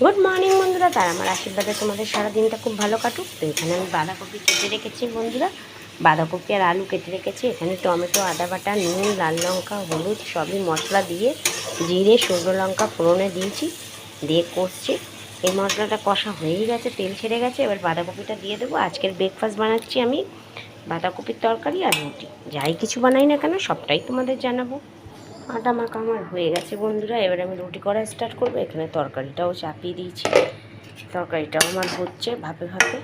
Good morning বন্ধুরা, তার আমার আশীর্বাদে তোমাদের সারাদিনটা খুব ভালো কাটুক। তো এখানে আমি বাঁধাকপি কেটে রেখেছি বন্ধুরা, বাঁধাকপি আর আলু কেটে রেখেছি। এখানে টমেটো, আদা বাটা, নুন, লাল লঙ্কা, হলুদ সবই মশলা দিয়ে জিরে, শুকনো লঙ্কা ফোড়নে দিয়েছি, দিয়ে কষছি। এই মশলাটা কষা হয়েই গেছে, তেল ছেড়ে গেছে। এবার বাঁধাকপিটা দিয়ে দেবো। আজকের ব্রেকফাস্ট বানাচ্ছি আমি বাঁধাকপির তরকারি আর রুটি। যাই কিছু বানাই না কেন সবটাই তোমাদের জানাবো। আটা মাখা আমার হয়ে গেছে বন্ধুরা, এবার আমি রুটি করা স্টার্ট করবো। এখানে তরকারিটাও চাপিয়ে দিয়েছি, তরকারিটাও আমার হচ্ছে ভাপে ভাপে।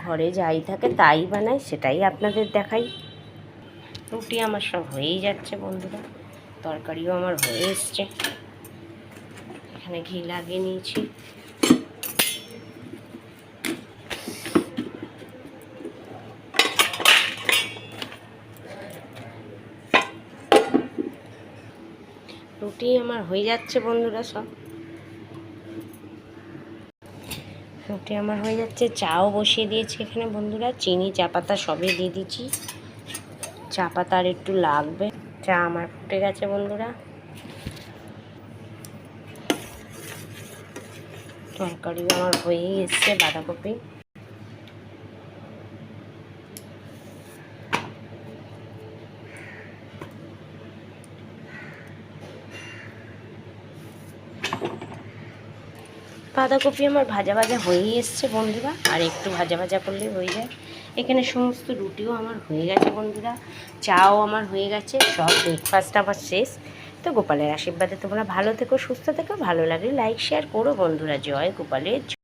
ঘরে যাই থাকে তাই বানাই, সেটাই আপনাদের দেখাই। রুটি আমার সব হয়েই যাচ্ছে বন্ধুরা, তরকারিও আমার হয়ে এসছে। এখানে ঘি লাগিয়ে নিয়েছি। রুটি আমার হয়ে যাচ্ছে বন্ধুরা, সব রুটি আমার হয়ে যাচ্ছে। চাও বসিয়ে দিয়েছি এখানে বন্ধুরা, চিনি চা পাতা সবই দিয়ে দিচ্ছি। চা পাতা আর একটু লাগবে। চা আমার ফুটে গেছে বন্ধুরা। তরকারিও আমার হয়েই এসছে, বাঁধাকপি। বাঁধাকপি আমার ভাজা ভাজা হয়েই এসছে বন্ধুরা, আর একটু ভাজা ভাজা করলেই হয়ে যায়। এখানে সমস্ত রুটিও আমার হয়ে গেছে বন্ধুরা, চাও আমার হয়ে গেছে। সব ব্রেকফাস্ট আমার শেষ। তো গোপালের আশীর্বাদে তোমরা ভালো থেকো, সুস্থ থেকো। ভালো লাগলে লাইক শেয়ার করো বন্ধুরা। জয় গোপালের।